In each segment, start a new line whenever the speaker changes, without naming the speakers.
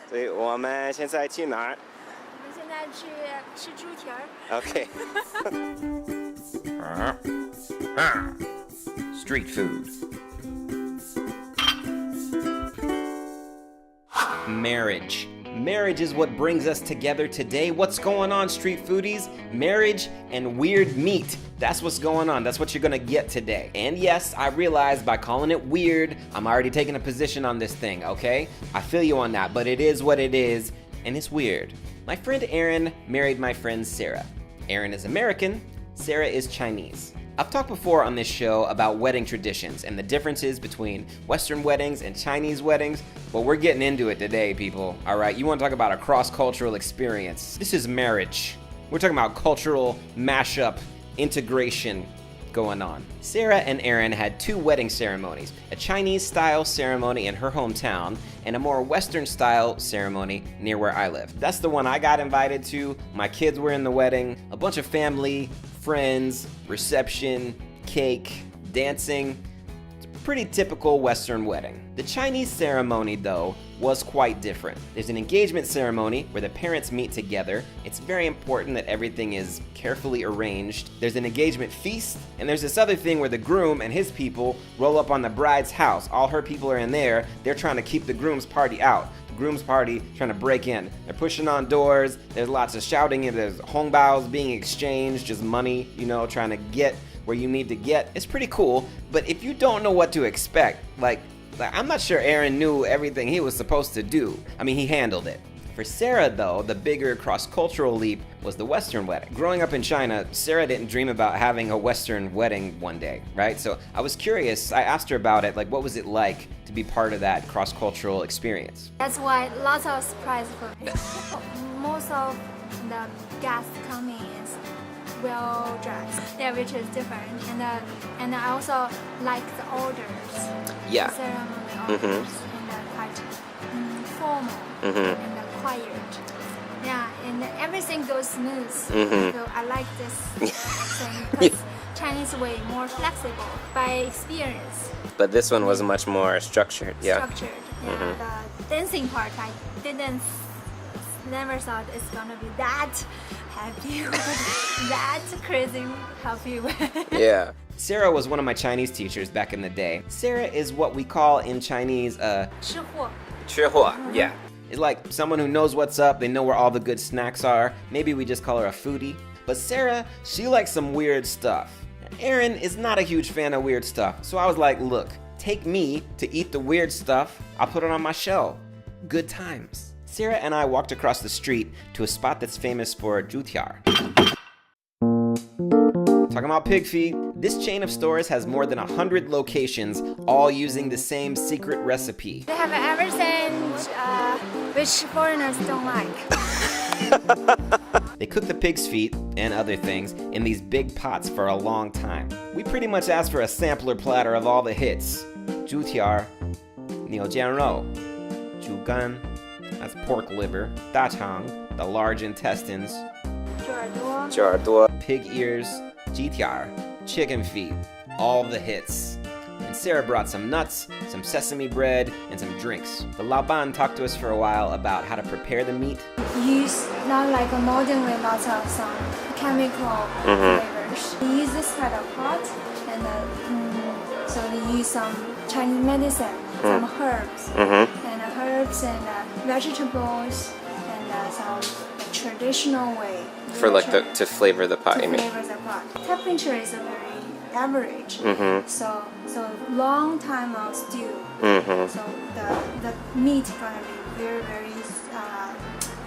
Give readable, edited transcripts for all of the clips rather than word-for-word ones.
所以我们现在去哪儿？
我们现在去吃猪蹄儿。
OK.
Street food. Marriage. Marriage is what brings us together today. What's going on, street foodies? Marriage and weird meat. That's what's going on. That's what you're gonna get today. And yes, I realize by calling it weird, I'm already taking a position on this thing, okay? I feel you on that, but it is what it is, and it's weird. My friend Aaron married my friend Sarah. Aaron is American, Sarah is Chinese. I've talked before on this show about wedding traditions and the differences between Western weddings and Chinese weddings, but we're getting into it today, people. All right, you want to talk about a cross-cultural experience. This is marriage. We're talking about cultural mashup, integration going on. Sarah and Aaron had two wedding ceremonies, a Chinese-style ceremony in her hometown and a more Western-style ceremony near where I live. That's the one I got invited to. My kids were in the wedding, a bunch of family, friends, reception, cake, dancing. It's a pretty typical Western wedding. The Chinese ceremony, though, was quite different. There's an engagement ceremony where the parents meet together. It's very important that everything is carefully arranged. There's an engagement feast, and there's this other thing where the groom and his people roll up on the bride's house. All her people are in there. They're trying to keep the groom's party out. Groom's party trying to break in. They're pushing on doors. There's lots of shouting, and there's hongbaos being exchanged, just money, trying to get where you need to get. It's pretty cool, but if you don't know what to expect, like I'm not sure Aaron knew everything he was supposed to do. I mean, he handled it. For Sarah, though, the bigger cross-cultural leap was the Western wedding. Growing up in China, Sarah didn't dream about having a Western wedding one day, right? So I was curious. I asked her about it, like, what was it like to be part of that cross-cultural experience?
That's why lots of surprise for me. Most of the guests coming is well dressed, yeah, which is different. And I also like the orders.
Yeah.
The ceremony orders and quite formal and quiet. Yeah, and everything goes smooth. So I like this thing because Chinese way more flexible by experience.
But this one was much more structured. Yeah.
Structured. Yeah. The dancing part, I never thought it's gonna be that happy, that crazy happy.
Yeah.
Sarah was one of my Chinese teachers back in the day. Sarah is what we call in Chinese
吃货.
吃货, yeah.
It's like someone who knows what's up, they know where all the good snacks are. Maybe we just call her a foodie. But Sarah, she likes some weird stuff. Aaron is not a huge fan of weird stuff, so I was like, look, take me to eat the weird stuff, I'll put it on my show. Good times. Sarah and I walked across the street to a spot that's famous for zhutiar. Talking about pig feet, this chain of stores has more than 100 locations, all using the same secret recipe.
They have everything which foreigners don't like.
They cook the pig's feet and other things in these big pots for a long time. We pretty much asked for a sampler platter of all the hits. Zhutiar, niujianrou, zhugan, that's pork liver, dachang, the large intestines,
猪耳朵,
pig ears, jitiar, chicken feet, all the hits. And Sarah brought some nuts, some sesame bread, and some drinks. The Laoban talked to us for a while about how to prepare the meat.
Use not like a modern way, lots of some chemical flavors. They use this kind of pot, and so they use some Chinese medicine, some herbs, and vegetables, and some traditional way.
For like to flavor the pot, you mean?
Flavor the pot. Temperature is very average. So long time of stew. So the meat gonna be very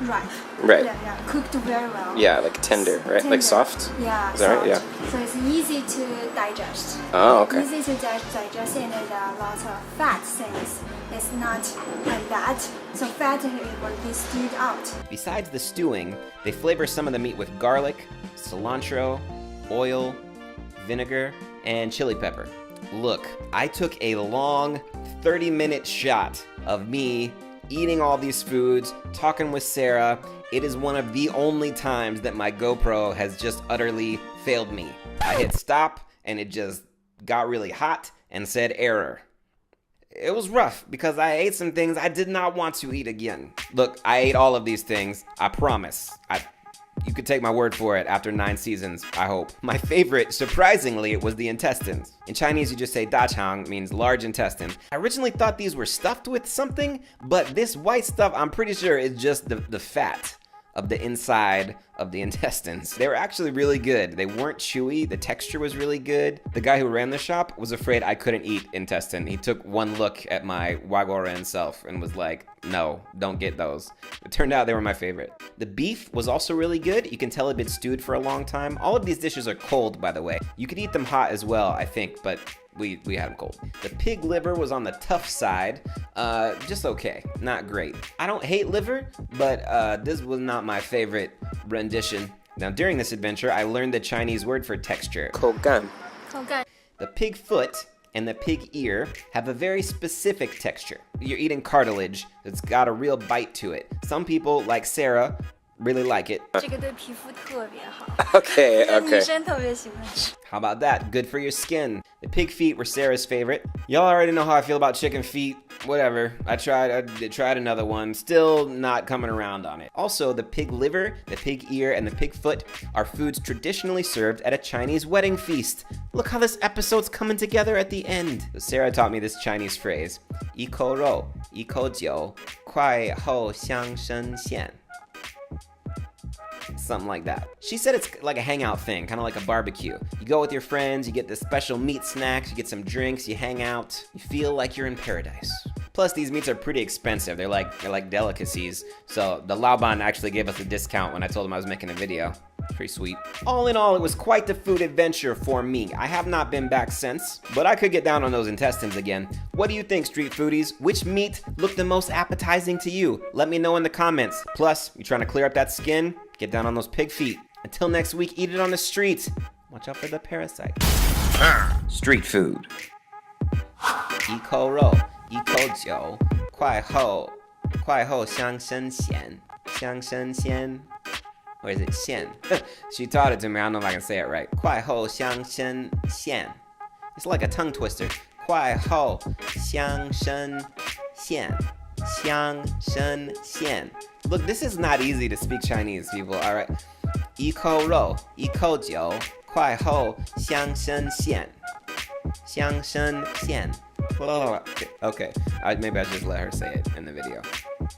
ripe.
Right.
Yeah, cooked very well.
Yeah, like tender, right?
Tender.
Like soft?
Yeah.
Is that right?
Soft.
Yeah.
So it's easy to digest.
Oh, okay.
Easy to digest, and there are lots of fat things. It's not like that. So fat will be stewed out.
Besides the stewing, they flavor some of the meat with garlic, cilantro, oil, vinegar, and chili pepper. Look, I took a long 30-minute shot of me eating all these foods, talking with Sarah. It is one of the only times that my GoPro has just utterly failed me. I hit stop and it just got really hot and said error. It was rough because I ate some things I did not want to eat again. Look, I ate all of these things. I promise. You could take my word for it after 9 seasons, I hope. My favorite, surprisingly, was the intestines. In Chinese, you just say dachang, means large intestine. I originally thought these were stuffed with something, but this white stuff, I'm pretty sure is just the fat of the inside of the intestines. They were actually really good. They weren't chewy. The texture was really good. The guy who ran the shop was afraid I couldn't eat intestine. He took one look at my Wagoran self and was like, no, don't get those. It turned out they were my favorite. The beef was also really good. You can tell it had been stewed for a long time. All of these dishes are cold, by the way. You could eat them hot as well, I think, but we had them cold. The pig liver was on the tough side. Just okay, not great. I don't hate liver, but this was not my favorite rendition. Now, during this adventure, I learned the Chinese word for texture.
口感.
口感
The pig foot and the pig ear have a very specific texture. You're eating cartilage that's got a real bite to it. Some people, like Sarah, really like it.
这个对皮肤特别好，
Okay,
女
okay.
生特别喜欢吃。
How about that? Good for your skin. The pig feet were Sarah's favorite. Y'all already know how I feel about chicken feet. Whatever. I tried another one. Still not coming around on it. Also, the pig liver, the pig ear, and the pig foot are foods traditionally served at a Chinese wedding feast. Look how this episode's coming together at the end. So Sarah taught me this Chinese phrase. 一口肉,一口酒,快后相生鲜. Something like that. She said it's like a hangout thing, kind of like a barbecue. You go with your friends, you get the special meat snacks, you get some drinks, you hang out, you feel like you're in paradise. Plus, these meats are pretty expensive. They're like delicacies. So the Laoban actually gave us a discount when I told him I was making a video. Pretty sweet. All in all, it was quite the food adventure for me. I have not been back since, but I could get down on those intestines again. What do you think, street foodies? Which meat looked the most appetizing to you? Let me know in the comments. Plus, you trying to clear up that skin? Get down on those pig feet. Until next week, eat it on the street. Watch out for the parasite. Street food. 一口肉,一口酒,快后相生鲜,相生鲜. Or is it 鲜? She taught it to me. I don't know if I can say it right. 快后相生鲜. It's like a tongue twister. 快后相生鲜,相生鲜. Look, this is not easy to speak Chinese, people. All right. 一口肉,一口酒,快后相生鲜,相生鲜. Okay. Maybe I should just let her say it in the video.